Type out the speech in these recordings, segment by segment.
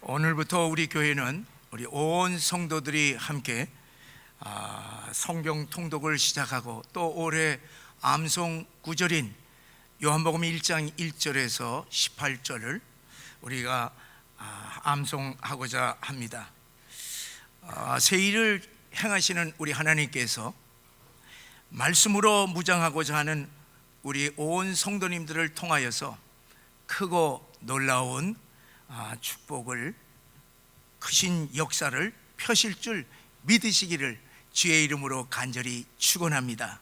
오늘부터 우리 교회는 우리 온 성도들이 함께 성경 통독을 시작하고 또 올해 암송 구절인 요한복음 1장 1절에서 18절을 우리가 암송하고자 합니다. 새 일을 행하시는 우리 하나님께서 말씀으로 무장하고자 하는 우리 온 성도님들을 통하여서 크고 놀라운 축복을, 크신 역사를 펴실 줄 믿으시기를 주의 이름으로 간절히 축원합니다.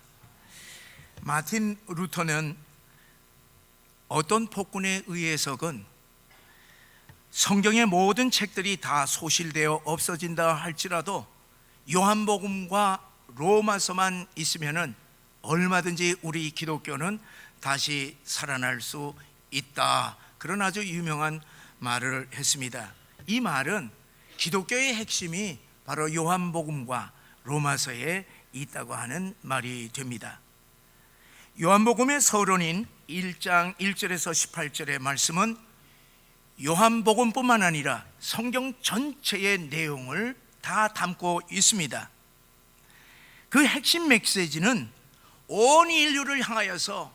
마틴 루터는 어떤 폭군에 의해서건 성경의 모든 책들이 다 소실되어 없어진다 할지라도 요한복음과 로마서만 있으면은 얼마든지 우리 기독교는 다시 살아날 수 있다, 그런 아주 유명한 말을 했습니다. 이 말은 기독교의 핵심이 바로 요한복음과 로마서에 있다고 하는 말이 됩니다. 요한복음의 서론인 1장 1절에서 18절의 말씀은 요한복음뿐만 아니라 성경 전체의 내용을 다 담고 있습니다. 그 핵심 메시지는 온 인류를 향하여서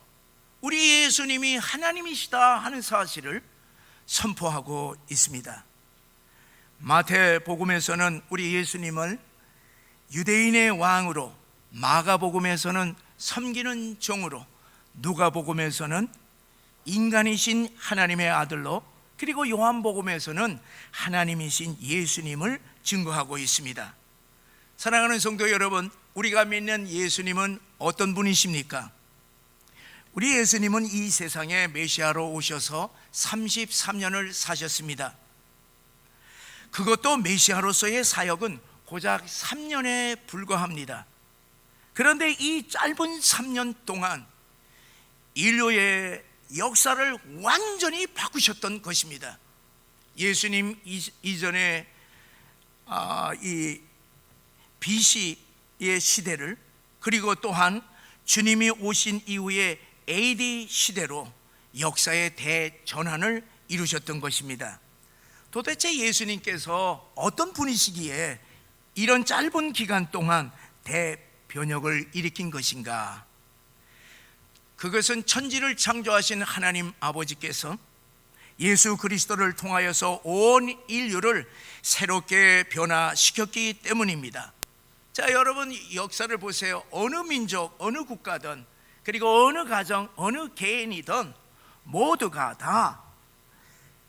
우리 예수님이 하나님이시다 하는 사실을 선포하고 있습니다. 마태복음에서는 우리 예수님을 유대인의 왕으로, 마가복음에서는 섬기는 종으로, 누가복음에서는 인간이신 하나님의 아들로, 그리고 요한복음에서는 하나님이신 예수님을 증거하고 있습니다. 사랑하는 성도 여러분, 우리가 믿는 예수님은 어떤 분이십니까? 우리 예수님은 이 세상에 메시아로 오셔서 33년을 사셨습니다. 그것도 메시아로서의 사역은 고작 3년에 불과합니다. 그런데 이 짧은 3년 동안 인류의 역사를 완전히 바꾸셨던 것입니다. 예수님 이전에 이 BC의 시대를, 그리고 또한 주님이 오신 이후에 AD 시대로 역사의 대전환을 이루셨던 것입니다. 도대체 예수님께서 어떤 분이시기에 이런 짧은 기간 동안 대변혁을 일으킨 것인가? 그것은 천지를 창조하신 하나님 아버지께서 예수 그리스도를 통하여서 온 인류를 새롭게 변화시켰기 때문입니다. 자, 여러분 역사를 보세요. 어느 민족, 어느 국가든, 그리고 어느 가정, 어느 개인이든 모두가 다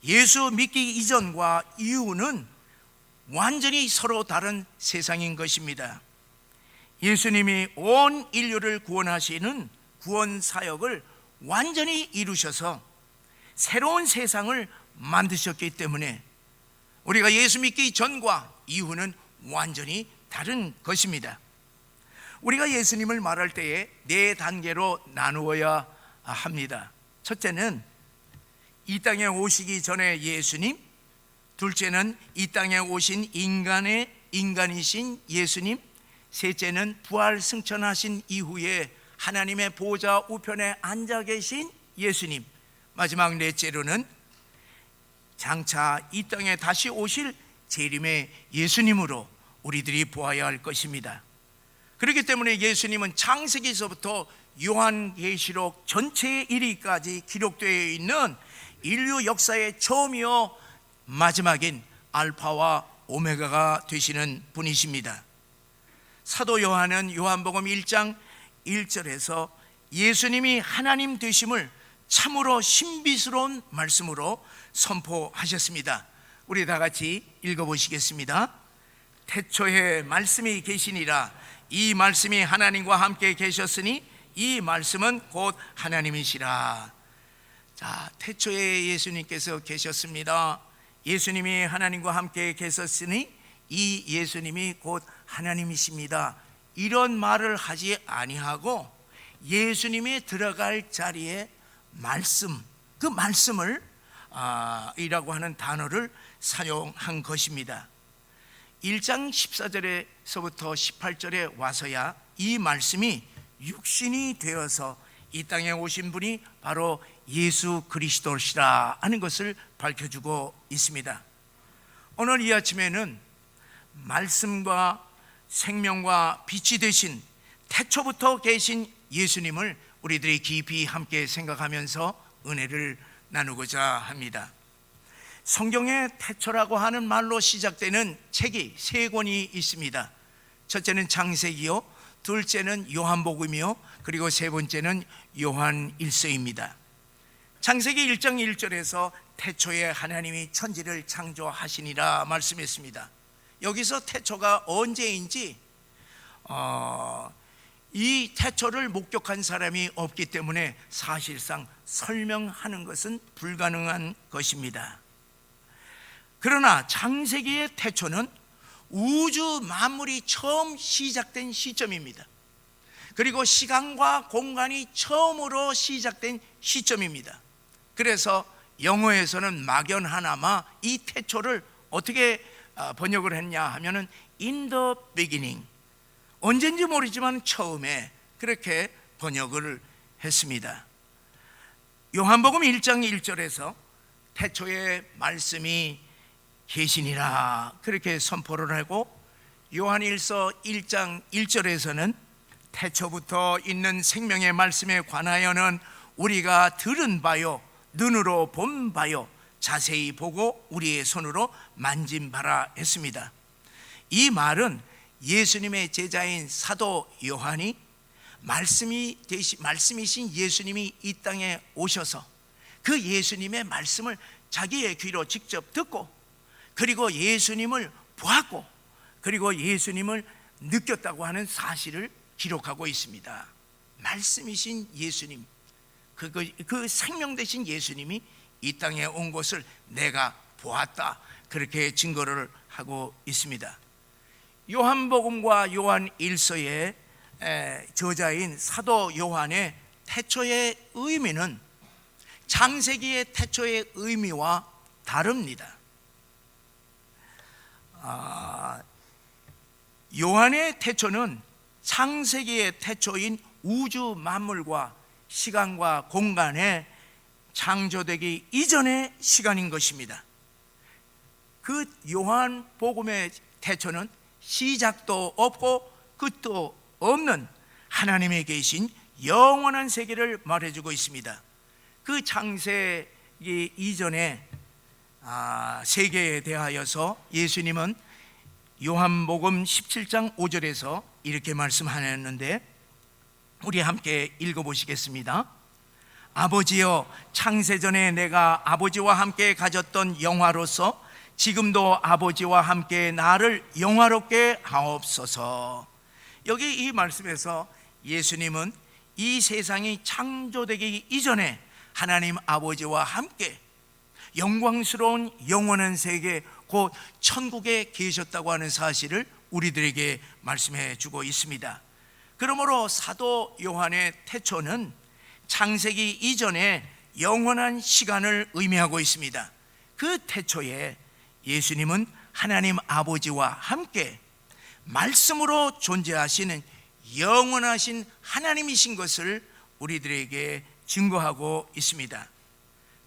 예수 믿기 이전과 이후는 완전히 서로 다른 세상인 것입니다. 예수님이 온 인류를 구원하시는 구원 사역을 완전히 이루셔서 새로운 세상을 만드셨기 때문에 우리가 예수 믿기 전과 이후는 완전히 다른 것입니다. 우리가 예수님을 말할 때에 네 단계로 나누어야 합니다. 첫째는 이 땅에 오시기 전에 예수님, 둘째는 이 땅에 오신 인간이신 예수님, 셋째는 부활 승천하신 이후에 하나님의 보좌 우편에 앉아 계신 예수님, 마지막 넷째로는 장차 이 땅에 다시 오실 재림의 예수님으로 우리들이 보아야 할 것입니다. 그렇기 때문에 예수님은 창세기서부터 요한계시록 전체에 이르기까지 기록되어 있는 인류 역사의 처음이요 마지막인 알파와 오메가가 되시는 분이십니다. 사도 요한은 요한복음 1장 1절에서 예수님이 하나님 되심을 참으로 신비스러운 말씀으로 선포하셨습니다. 우리 다 같이 읽어보시겠습니다. 태초에 말씀이 계시니라. 이 말씀이 하나님과 함께 계셨으니 이 말씀은 곧 하나님이시라. 자, 태초에 예수님께서 계셨습니다. 예수님이 하나님과 함께 계셨으니 이 예수님이 곧 하나님이십니다. 이런 말을 하지 아니하고 예수님이 들어갈 자리에 말씀, 그 말씀을 이라고 하는 단어를 사용한 것입니다. 1장 14절에서부터 18절에 와서야 이 말씀이 육신이 되어서 이 땅에 오신 분이 바로 예수 그리스도시라 하는 것을 밝혀주고 있습니다. 오늘 이 아침에는 말씀과 생명과 빛이 되신 태초부터 계신 예수님을 우리들이 깊이 함께 생각하면서 은혜를 나누고자 합니다. 성경의 태초라고 하는 말로 시작되는 책이 세 권이 있습니다. 첫째는 창세기요, 둘째는 요한복음이요, 그리고 세 번째는 요한일서입니다. 창세기 1장 1절에서 태초에 하나님이 천지를 창조하시니라 말씀했습니다. 여기서 태초가 언제인지 이 태초를 목격한 사람이 없기 때문에 사실상 설명하는 것은 불가능한 것입니다. 그러나 창세기의 태초는 우주 만물이 처음 시작된 시점입니다. 그리고 시간과 공간이 처음으로 시작된 시점입니다. 그래서 영어에서는 막연하나마 이 태초를 어떻게 번역을 했냐 하면은 in the beginning, 언젠지 모르지만 처음에, 그렇게 번역을 했습니다. 요한복음 1장 1절에서 태초에 말씀이 계시니라 그렇게 선포를 하고, 요한일서 1장 1절에서는 태초부터 있는 생명의 말씀에 관하여는 우리가 들은 바요, 눈으로 본 바요, 자세히 보고 우리의 손으로 만진 바라 했습니다. 이 말은 예수님의 제자인 사도 요한이 말씀이신 예수님이 이 땅에 오셔서 그 예수님의 말씀을 자기의 귀로 직접 듣고, 그리고 예수님을 보았고, 그리고 예수님을 느꼈다고 하는 사실을 기록하고 있습니다. 말씀이신 예수님, 그 생명 되신 예수님이 이 땅에 온 것을 내가 보았다, 그렇게 증거를 하고 있습니다. 요한복음과 요한일서의 저자인 사도 요한의 태초의 의미는 창세기의 태초의 의미와 다릅니다. 요한의 태초는 창세기의 태초인 우주 만물과 시간과 공간에 창조되기 이전의 시간인 것입니다. 그 요한복음의 태초는 시작도 없고 끝도 없는 하나님에 계신 영원한 세계를 말해주고 있습니다. 그 창세기 이전의 세계에 대하여서 예수님은 요한복음 17장 5절에서 이렇게 말씀하셨는데, 우리 함께 읽어보시겠습니다. 아버지여, 창세전에 내가 아버지와 함께 가졌던 영화로서 지금도 아버지와 함께 나를 영화롭게 하옵소서. 여기 이 말씀에서 예수님은 이 세상이 창조되기 이전에 하나님 아버지와 함께 영광스러운 영원한 세계, 곧 천국에 계셨다고 하는 사실을 우리들에게 말씀해 주고 있습니다. 그러므로 사도 요한의 태초는 창세기 이전에 영원한 시간을 의미하고 있습니다. 그 태초에 예수님은 하나님 아버지와 함께 말씀으로 존재하시는 영원하신 하나님이신 것을 우리들에게 증거하고 있습니다.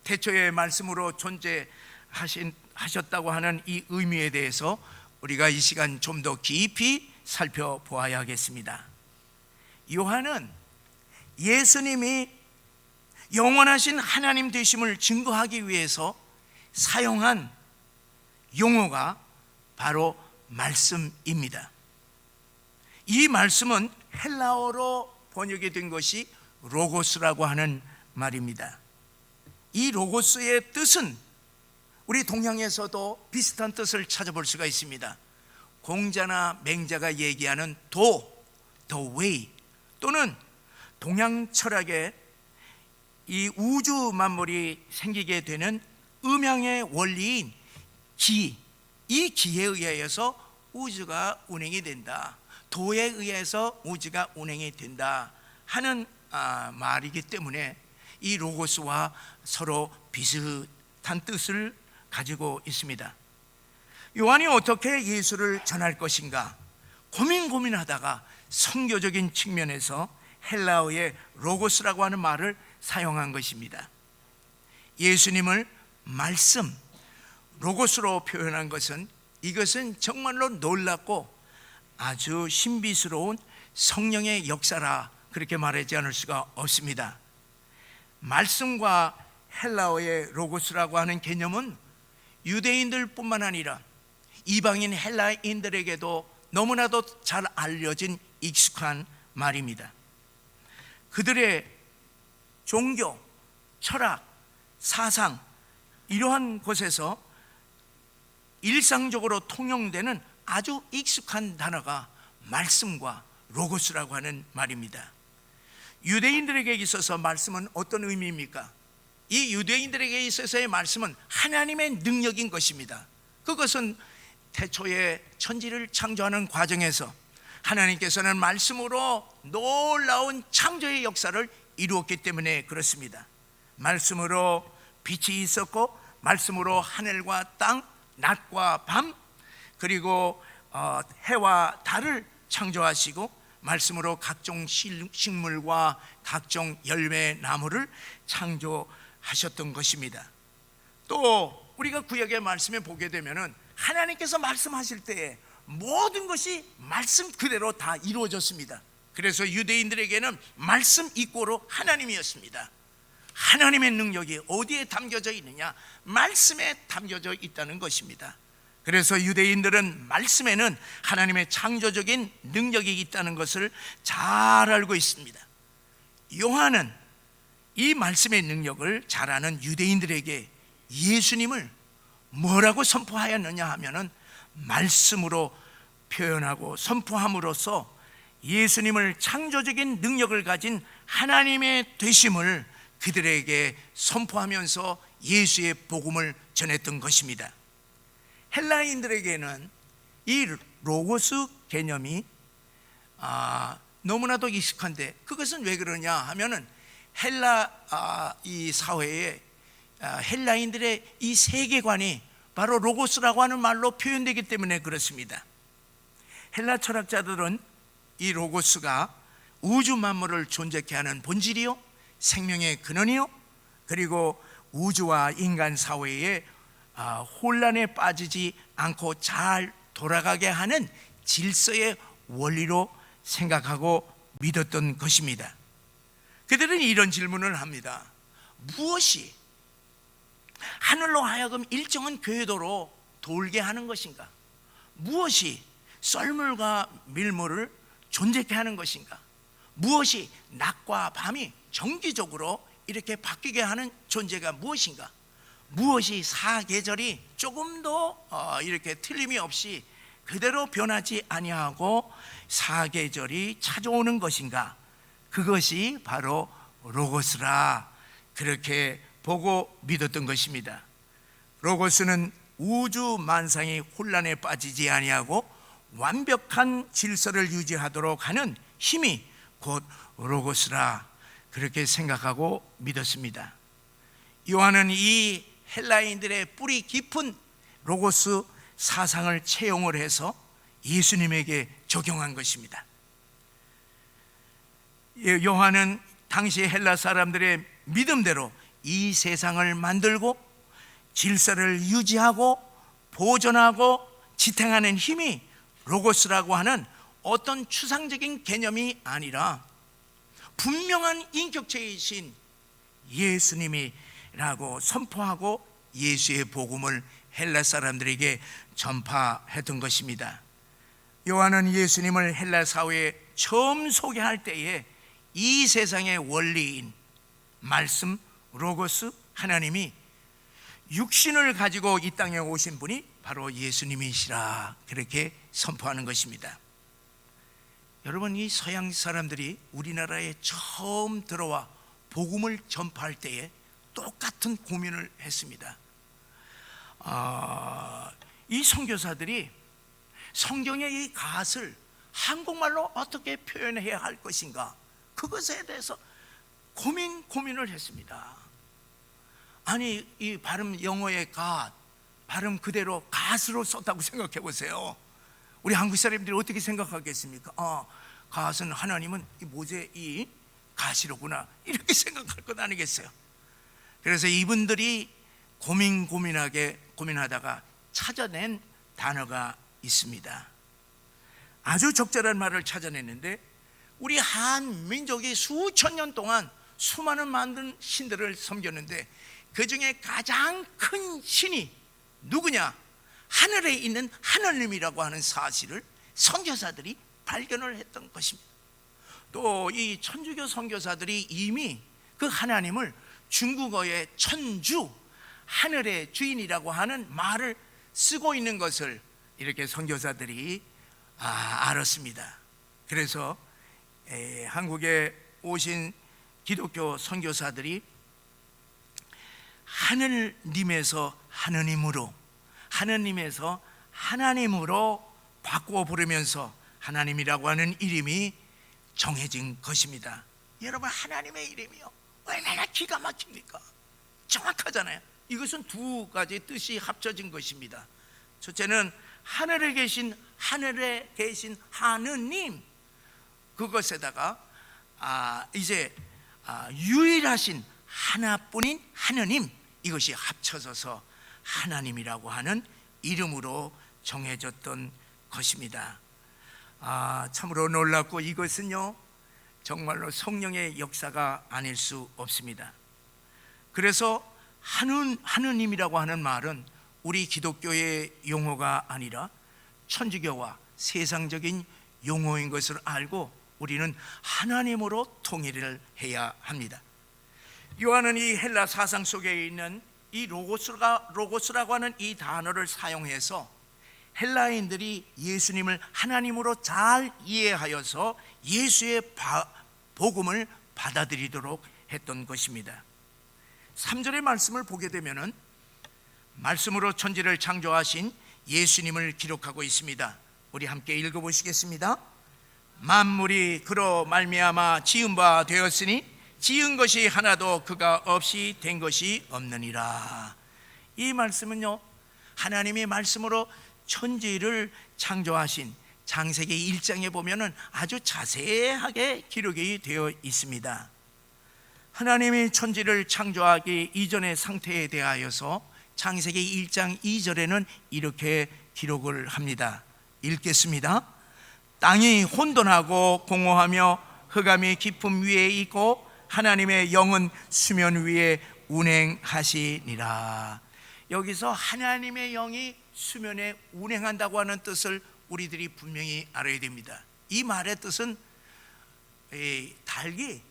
태초의 말씀으로 존재하셨다고 하는 이 의미에 대해서 우리가 이 시간 좀 더 깊이 살펴보아야겠습니다. 요한은 예수님이 영원하신 하나님 되심을 증거하기 위해서 사용한 용어가 바로 말씀입니다. 이 말씀은 헬라어로 번역이 된 것이 로고스라고 하는 말입니다. 이 로고스의 뜻은 우리 동양에서도 비슷한 뜻을 찾아볼 수가 있습니다. 공자나 맹자가 얘기하는 the way, 또는 동양 철학의 이 우주 만물이 생기게 되는 음양의 원리인 기, 이 기에 의해서 우주가 운행이 된다, 도에 의해서 우주가 운행이 된다 하는 말이기 때문에 이 로고스와 서로 비슷한 뜻을 가지고 있습니다. 요한이 어떻게 예수를 전할 것인가 고민하다가 성교적인 측면에서 헬라어의 로고스라고 하는 말을 사용한 것입니다. 예수님을 말씀, 로고스로 표현한 것은, 이것은 정말로 놀랍고 아주 신비스러운 성령의 역사라 그렇게 말하지 않을 수가 없습니다. 말씀과 헬라어의 로고스라고 하는 개념은 유대인들뿐만 아니라 이방인 헬라인들에게도 너무나도 잘 알려진 익숙한 말입니다. 그들의 종교, 철학, 사상 이러한 곳에서 일상적으로 통용되는 아주 익숙한 단어가 말씀과 로고스라고 하는 말입니다. 유대인들에게 있어서 말씀은 어떤 의미입니까? 이 유대인들에게 있어서의 말씀은 하나님의 능력인 것입니다. 그것은 태초에 천지를 창조하는 과정에서 하나님께서는 말씀으로 놀라운 창조의 역사를 이루었기 때문에 그렇습니다. 말씀으로 빛이 있었고, 말씀으로 하늘과 땅, 낮과 밤, 그리고 해와 달을 창조하시고, 말씀으로 각종 식물과 각종 열매 나무를 창조하셨던 것입니다. 또 우리가 구약의 말씀에 보게 되면은 하나님께서 말씀하실 때에 모든 것이 말씀 그대로 다 이루어졌습니다. 그래서 유대인들에게는 말씀 이꼬로 하나님이었습니다. 하나님의 능력이 어디에 담겨져 있느냐? 말씀에 담겨져 있다는 것입니다. 그래서 유대인들은 말씀에는 하나님의 창조적인 능력이 있다는 것을 잘 알고 있습니다. 요한은 이 말씀의 능력을 잘 아는 유대인들에게 예수님을 뭐라고 선포하였느냐 하면은 말씀으로 표현하고 선포함으로써 예수님을 창조적인 능력을 가진 하나님의 되심을 그들에게 선포하면서 예수의 복음을 전했던 것입니다. 헬라인들에게는 이 로고스 개념이 너무나도 익숙한데, 그것은 왜 그러냐 하면은 헬라 이 사회에 헬라인들의 이 세계관이 바로 로고스라고 하는 말로 표현되기 때문에 그렇습니다. 헬라 철학자들은 이 로고스가 우주 만물을 존재케 하는 본질이요, 생명의 근원이요, 그리고 우주와 인간 사회에 혼란에 빠지지 않고 잘 돌아가게 하는 질서의 원리로 생각하고 믿었던 것입니다. 그들은 이런 질문을 합니다. 무엇이 하늘로 하여금 일정한 궤도로 돌게 하는 것인가? 무엇이 썰물과 밀물을 존재케 하는 것인가? 무엇이 낮과 밤이 정기적으로 이렇게 바뀌게 하는 존재가 무엇인가? 무엇이 사계절이 조금도 이렇게 틀림이 없이 그대로 변하지 아니하고 사계절이 찾아오는 것인가? 그것이 바로 로고스라 그렇게 보고 믿었던 것입니다. 로고스는 우주 만상이 혼란에 빠지지 아니하고 완벽한 질서를 유지하도록 하는 힘이 곧 로고스라 그렇게 생각하고 믿었습니다. 요한은 이 헬라인들의 뿌리 깊은 로고스 사상을 채용을 해서 예수님에게 적용한 것입니다. 요한은 당시 헬라 사람들의 믿음대로 이 세상을 만들고 질서를 유지하고 보존하고 지탱하는 힘이 로고스라고 하는 어떤 추상적인 개념이 아니라 분명한 인격체이신 예수님이라고 선포하고 예수의 복음을 헬라 사람들에게 전파했던 것입니다. 요한은 예수님을 헬라 사회에 처음 소개할 때에 이 세상의 원리인 말씀 로고스 하나님이 육신을 가지고 이 땅에 오신 분이 바로 예수님이시라 그렇게 선포하는 것입니다. 여러분, 이 서양 사람들이 우리나라에 처음 들어와 복음을 전파할 때에 똑같은 고민을 했습니다. 이 선교사들이 성경의 이 갓을 한국말로 어떻게 표현해야 할 것인가, 그것에 대해서 고민을 했습니다. 아니, 이 발음 영어의 갓, 발음 그대로 갓으로 썼다고 생각해 보세요. 우리 한국 사람들이 어떻게 생각하겠습니까? 갓은 하나님은 이 모세 이 갓이로구나, 이렇게 생각할 것 아니겠어요? 그래서 이분들이 고민하다가 찾아낸 단어가 있습니다. 아주 적절한 말을 찾아냈는데, 우리 한민족이 수천 년 동안 수많은 많은 신들을 섬겼는데 그 중에 가장 큰 신이 누구냐? 하늘에 있는 하나님이라고 하는 사실을 선교사들이 발견을 했던 것입니다. 또 이 천주교 선교사들이 이미 그 하나님을 중국어의 천주, 하늘의 주인이라고 하는 말을 쓰고 있는 것을 이렇게 선교사들이 알았습니다. 그래서 한국에 오신 기독교 선교사들이 하늘님에서 하느님으로, 하느님에서 하나님으로 바꾸어 부르면서 하나님이라고 하는 이름이 정해진 것입니다. 여러분, 하나님의 이름이요, 얼마나 기가 막힙니까? 정확하잖아요. 이것은 두 가지 뜻이 합쳐진 것입니다. 첫째는 하늘에 계신 하느님, 그것에다가 이제 유일하신 하나뿐인 하느님, 이것이 합쳐져서 하나님이라고 하는 이름으로 정해졌던 것입니다. 참으로 놀랍고, 이것은요 정말로 성령의 역사가 아닐 수 없습니다. 그래서 하느님이라고 하는 말은 우리 기독교의 용어가 아니라 천주교와 세상적인 용어인 것을 알고 우리는 하나님으로 통일을 해야 합니다. 요한은 이 헬라 사상 속에 있는 이 로고스라고 하는 이 단어를 사용해서 헬라인들이 예수님을 하나님으로 잘 이해하여서 예수의 복음을 받아들이도록 했던 것입니다. 3절의 말씀을 보게 되면은 말씀으로 천지를 창조하신 예수님을 기록하고 있습니다. 우리 함께 읽어보시겠습니다. 만물이 그로 말미암아 지은 바 되었으니 지은 것이 하나도 그가 없이 된 것이 없느니라. 이 말씀은요, 하나님의 말씀으로 천지를 창조하신 창세기 1장에 보면은 아주 자세하게 기록이 되어 있습니다. 하나님이 천지를 창조하기 이전의 상태에 대하여서 창세기 1장 2절에는 이렇게 기록을 합니다. 읽겠습니다. 땅이 혼돈하고 공허하며 흑암이 깊음 위에 있고 하나님의 영은 수면 위에 운행하시니라. 여기서 하나님의 영이 수면에 운행한다고 하는 뜻을 우리들이 분명히 알아야 됩니다. 이 말의 뜻은 닭이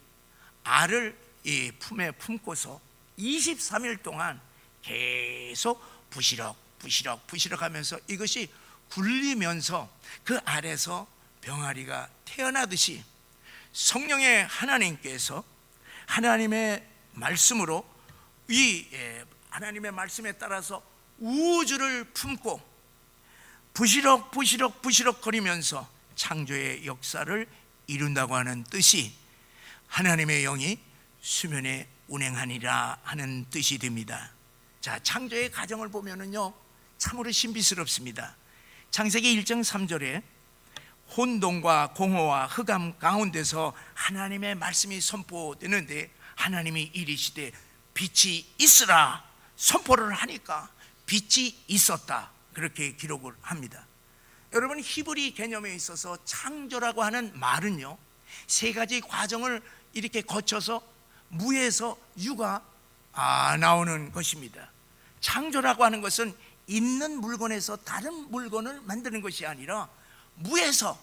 알을 품에 품고서 23일 동안 계속 부시럭 하면서 이것이 굴리면서 그 알에서 병아리가 태어나듯이 성령의 하나님께서 하나님의 말씀으로 하나님의 말씀에 따라서 우주를 품고 부시럭 거리면서 창조의 역사를 이룬다고 하는 뜻이 하나님의 영이 수면에 운행하니라 하는 뜻이 됩니다. 자, 창조의 과정을 보면은요 참으로 신비스럽습니다. 창세기 1장 3절에 혼돈과 공허와 흑암 가운데서 하나님의 말씀이 선포되는데 하나님이 이르시되 빛이 있으라 선포를 하니까 빛이 있었다, 그렇게 기록을 합니다. 여러분, 히브리 개념에 있어서 창조라고 하는 말은요 세 가지 과정을 이렇게 거쳐서 무에서 유가 나오는 것입니다. 창조라고 하는 것은 있는 물건에서 다른 물건을 만드는 것이 아니라 무에서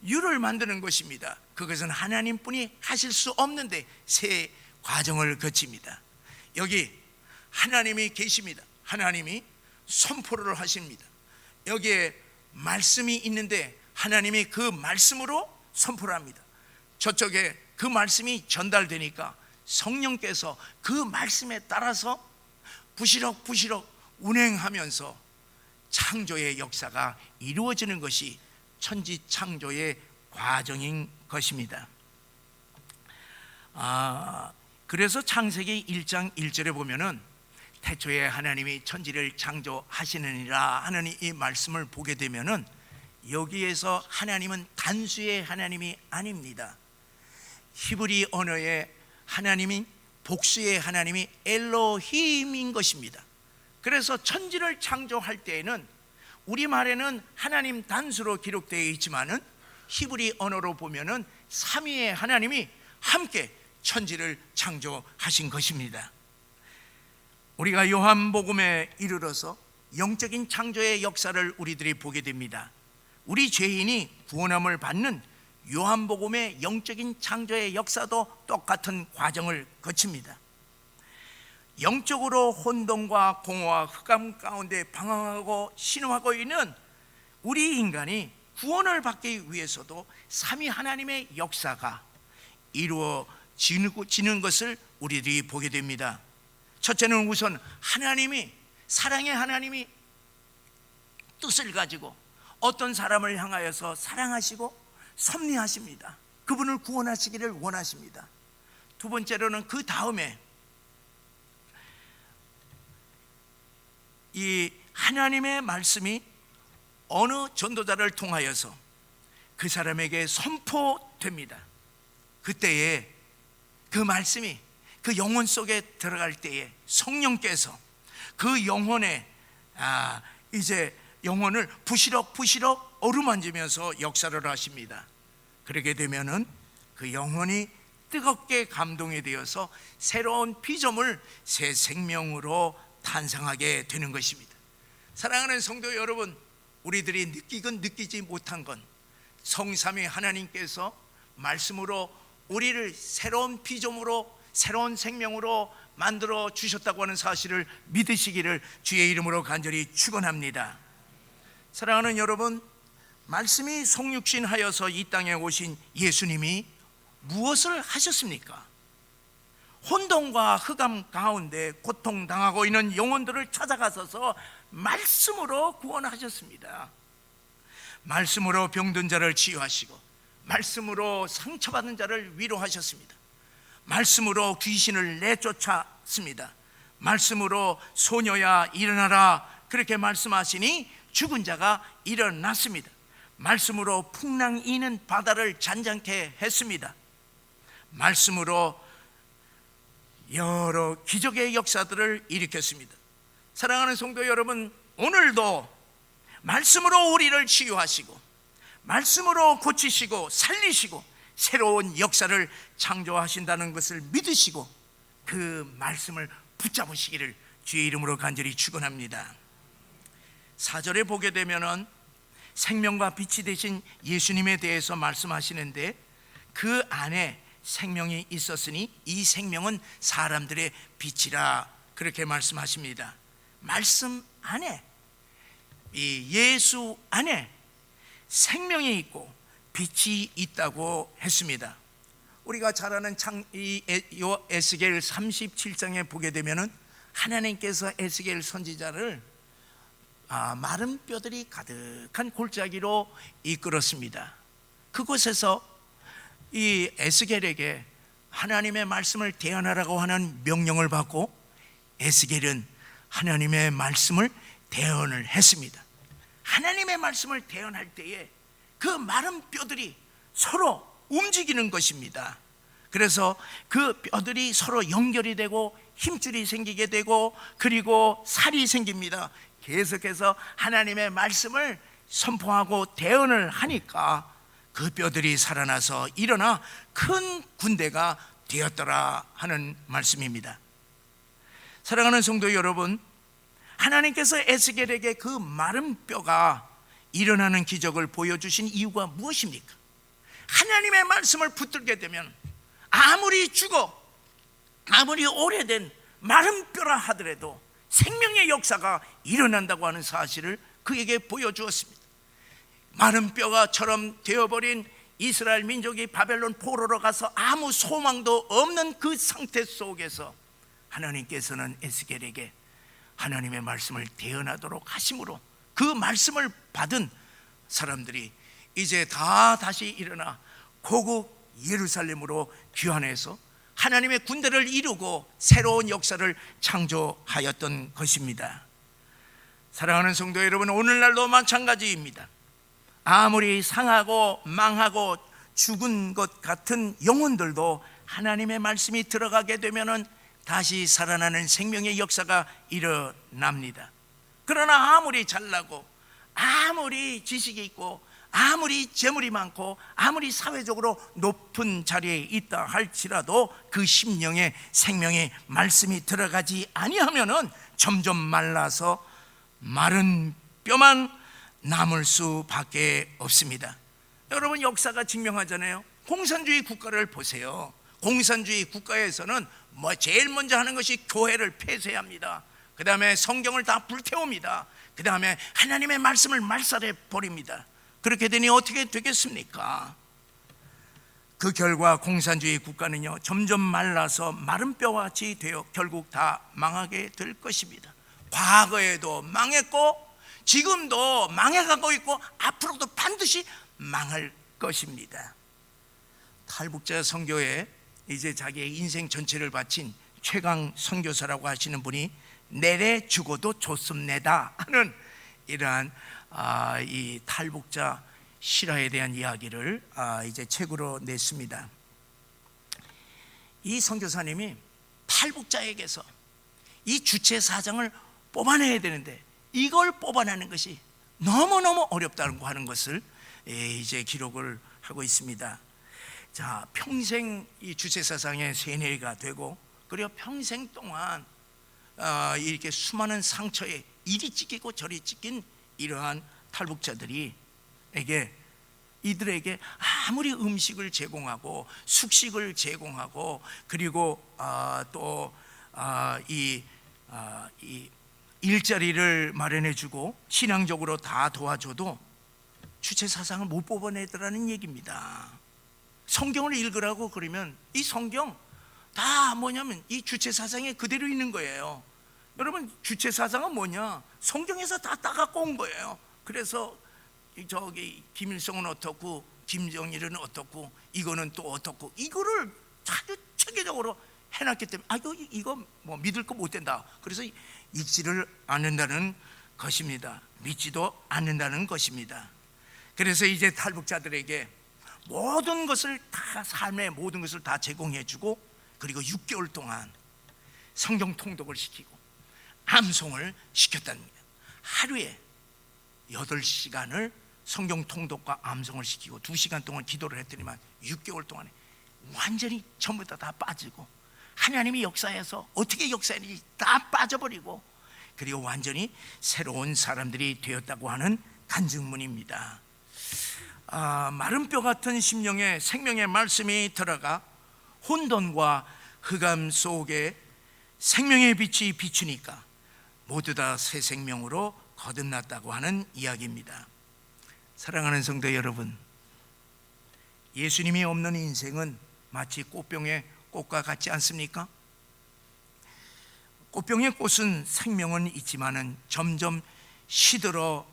유를 만드는 것입니다. 그것은 하나님뿐이 하실 수 없는데 세 과정을 거칩니다. 여기 하나님이 계십니다. 하나님이 선포를 하십니다. 여기에 말씀이 있는데 하나님이 그 말씀으로 선포를 합니다. 저쪽에 그 말씀이 전달되니까 성령께서 그 말씀에 따라서 부시럭 운행하면서 창조의 역사가 이루어지는 것이 천지 창조의 과정인 것입니다. 그래서 창세기 1장 1절에 보면은 태초에 하나님이 천지를 창조하시느니라 하는 이 말씀을 보게 되면은 여기에서 하나님은 단수의 하나님이 아닙니다. 히브리 언어의 하나님인 복수의 하나님이 엘로힘인 것입니다. 그래서 천지를 창조할 때에는 우리말에는 하나님 단수로 기록되어 있지만은 히브리 언어로 보면은 삼위의 하나님이 함께 천지를 창조하신 것입니다. 우리가 요한복음에 이르러서 영적인 창조의 역사를 우리들이 보게 됩니다. 우리 죄인이 구원함을 받는 요한복음의 영적인 창조의 역사도 똑같은 과정을 거칩니다. 영적으로 혼돈과 공허와 흑암 가운데 방황하고 신음하고 있는 우리 인간이 구원을 받기 위해서도 삼위 하나님의 역사가 이루어지는 것을 우리들이 보게 됩니다. 첫째는 우선 하나님이, 사랑의 하나님이 뜻을 가지고 어떤 사람을 향하여서 사랑하시고 섭리하십니다. 그분을 구원하시기를 원하십니다. 두 번째로는 그 다음에 이 하나님의 말씀이 어느 전도자를 통하여서 그 사람에게 선포됩니다. 그때에 그 말씀이 그 영혼 속에 들어갈 때에 성령께서 그 영혼에 이제 영혼을 부시럭부시럭 어루만지면서 역사를 하십니다. 그렇게 되면은 그 영혼이 뜨겁게 감동이 되어서 새로운 피조물, 새 생명으로 탄생하게 되는 것입니다. 사랑하는 성도 여러분, 우리들이 느끼건 느끼지 못한 건 성삼위 하나님께서 말씀으로 우리를 새로운 피조물로, 새로운 생명으로 만들어 주셨다고 하는 사실을 믿으시기를 주의 이름으로 간절히 축원합니다. 사랑하는 여러분, 말씀이 성육신하여서 이 땅에 오신 예수님이 무엇을 하셨습니까? 혼돈과 흑암 가운데 고통당하고 있는 영혼들을 찾아가셔서 말씀으로 구원하셨습니다. 말씀으로 병든 자를 치유하시고, 말씀으로 상처받은 자를 위로하셨습니다. 말씀으로 귀신을 내쫓았습니다. 말씀으로 소녀야 일어나라 그렇게 말씀하시니 죽은 자가 일어났습니다. 말씀으로 풍랑이는 바다를 잔잔케 했습니다. 말씀으로 여러 기적의 역사들을 일으켰습니다. 사랑하는 성도 여러분, 오늘도 말씀으로 우리를 치유하시고, 말씀으로 고치시고 살리시고 새로운 역사를 창조하신다는 것을 믿으시고 그 말씀을 붙잡으시기를 주의 이름으로 간절히 축원합니다. 4절에 보게 되면은 생명과 빛이 되신 예수님에 대해서 말씀하시는데, 그 안에 생명이 있었으니 이 생명은 사람들의 빛이라 그렇게 말씀하십니다. 말씀 안에, 이 예수 안에 생명이 있고 빛이 있다고 했습니다. 우리가 잘 아는 에스겔 37장에 보게 되면은 하나님께서 에스겔 선지자를 마른 뼈들이 가득한 골짜기로 이끌었습니다. 그곳에서 이 에스겔에게 하나님의 말씀을 대언하라고 하는 명령을 받고 에스겔은 하나님의 말씀을 대언을 했습니다. 하나님의 말씀을 대언할 때에 그 마른 뼈들이 서로 움직이는 것입니다. 그래서 그 뼈들이 서로 연결이 되고 힘줄이 생기게 되고 그리고 살이 생깁니다. 계속해서 하나님의 말씀을 선포하고 대언을 하니까 그 뼈들이 살아나서 일어나 큰 군대가 되었더라 하는 말씀입니다. 사랑하는 성도 여러분, 하나님께서 에스겔에게 그 마른 뼈가 일어나는 기적을 보여주신 이유가 무엇입니까? 하나님의 말씀을 붙들게 되면 아무리 죽어, 아무리 오래된 마른 뼈라 하더라도 생명의 역사가 일어난다고 하는 사실을 그에게 보여주었습니다. 마른 뼈가처럼 되어버린 이스라엘 민족이 바벨론 포로로 가서 아무 소망도 없는 그 상태 속에서 하나님께서는 에스겔에게 하나님의 말씀을 대언하도록 하심으로 그 말씀을 받은 사람들이 이제 다 다시 일어나 고국 예루살렘으로 귀환해서 하나님의 군대를 이루고 새로운 역사를 창조하였던 것입니다. 사랑하는 성도 여러분, 오늘날도 마찬가지입니다. 아무리 상하고 망하고 죽은 것 같은 영혼들도 하나님의 말씀이 들어가게 되면은 다시 살아나는 생명의 역사가 일어납니다. 그러나 아무리 잘나고 아무리 지식이 있고 아무리 재물이 많고 아무리 사회적으로 높은 자리에 있다 할지라도 그 심령에 생명의 말씀이 들어가지 아니하면은 점점 말라서 마른 뼈만 남을 수밖에 없습니다. 여러분, 역사가 증명하잖아요. 공산주의 국가를 보세요. 공산주의 국가에서는 제일 먼저 하는 것이 교회를 폐쇄합니다. 그 다음에 성경을 다 불태웁니다. 그 다음에 하나님의 말씀을 말살해 버립니다. 그렇게 되니 어떻게 되겠습니까? 그 결과 공산주의 국가는요, 점점 말라서 마른 뼈와 같이 되어 결국 다 망하게 될 것입니다. 과거에도 망했고 지금도 망해가고 있고 앞으로도 반드시 망할 것입니다. 탈북자 선교에 이제 자기의 인생 전체를 바친 최강 선교사라고 하시는 분이 내래 죽어도 좋습니다 하는 이러한 이 탈북자 실화에 대한 이야기를 이제 책으로 냈습니다. 이 선교사님이 탈북자에게서 이 주체 사상을 뽑아내야 되는데 이걸 뽑아내는 것이 너무너무 어렵다는 거 하는 것을 이제 기록을 하고 있습니다. 자, 평생 이 주체 사상의 세뇌가 되고 그리고 평생 동안 이렇게 수많은 상처에 이리 찢기고 저리 찢긴 이러한 탈북자들이 이들에게 아무리 음식을 제공하고 숙식을 제공하고 그리고 또 이 일자리를 마련해주고 신앙적으로 다 도와줘도 주체 사상을 못 뽑아내더라는 얘기입니다. 성경을 읽으라고 그러면 이 성경 다 뭐냐면 이 주체 사상이 그대로 있는 거예요. 여러분, 주체 사상은 뭐냐? 성경에서 다 따갖고 온 거예요. 그래서 저기 김일성은 어떻고 김정일은 어떻고 이거는 또 어떻고 이거를 아주 체계적으로 해놨기 때문에 이거 뭐 믿을 거 못 된다. 그래서 읽지를 않는다는 것입니다. 믿지도 않는다는 것입니다. 그래서 이제 탈북자들에게 모든 것을 다, 삶의 모든 것을 다 제공해주고 그리고 6개월 동안 성경 통독을 시키고 암송을 시켰다는 거예요. 하루에 8시간을 성경 통독과 암송을 시키고 2시간 동안 기도를 했더니만 6개월 동안에 완전히 전부 다 빠지고 하나님이 역사해서 어떻게 역사했는지 다 빠져버리고 그리고 완전히 새로운 사람들이 되었다고 하는 간증문입니다. 마른 뼈 같은 심령에 생명의 말씀이 들어가 혼돈과 흑암 속에 생명의 빛이 비추니까 모두 다 새 생명으로 거듭났다고 하는 이야기입니다. 사랑하는 성도 여러분, 예수님이 없는 인생은 마치 꽃병의 꽃과 같지 않습니까? 꽃병의 꽃은 생명은 있지만은 점점 시들어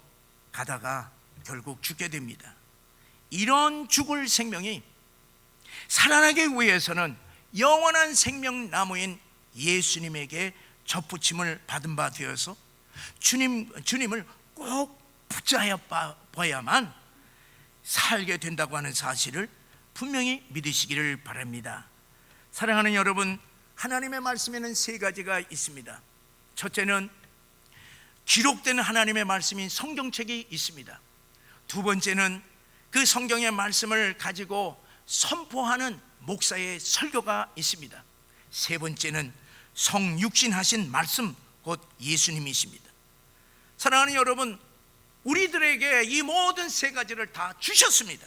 가다가 결국 죽게 됩니다. 이런 죽을 생명이 살아나기 위해서는 영원한 생명나무인 예수님에게 접붙임을 받은 바 되어서 주님을 꼭 붙잡아 봐야만 살게 된다고 하는 사실을 분명히 믿으시기를 바랍니다. 사랑하는 여러분, 하나님의 말씀에는 3가지가 있습니다. 첫째는 기록된 하나님의 말씀인 성경책이 있습니다. 두 번째는 그 성경의 말씀을 가지고 선포하는 목사의 설교가 있습니다. 세 번째는 성육신하신 말씀, 곧 예수님이십니다. 사랑하는 여러분, 우리들에게 이 모든 3가지를 다 주셨습니다.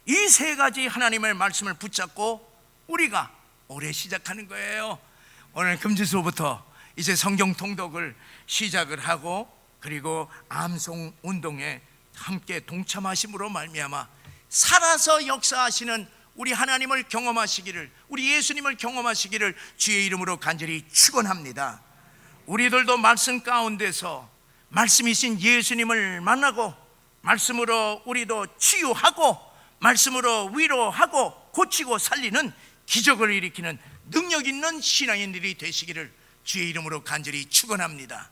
이 3가지 하나님의 말씀을 붙잡고 우리가 올해 시작하는 거예요. 오늘 금주소부터 이제 성경 통독을 시작을 하고 그리고 암송 운동에 함께 동참하심으로 말미암아 살아서 역사하시는 우리 하나님을 경험하시기를, 우리 예수님을 경험하시기를 주의 이름으로 간절히 축원합니다. 우리들도 말씀 가운데서 말씀이신 예수님을 만나고 말씀으로 우리도 치유하고 말씀으로 위로하고 고치고 살리는 기적을 일으키는 능력 있는 신앙인들이 되시기를 주의 이름으로 간절히 축원합니다.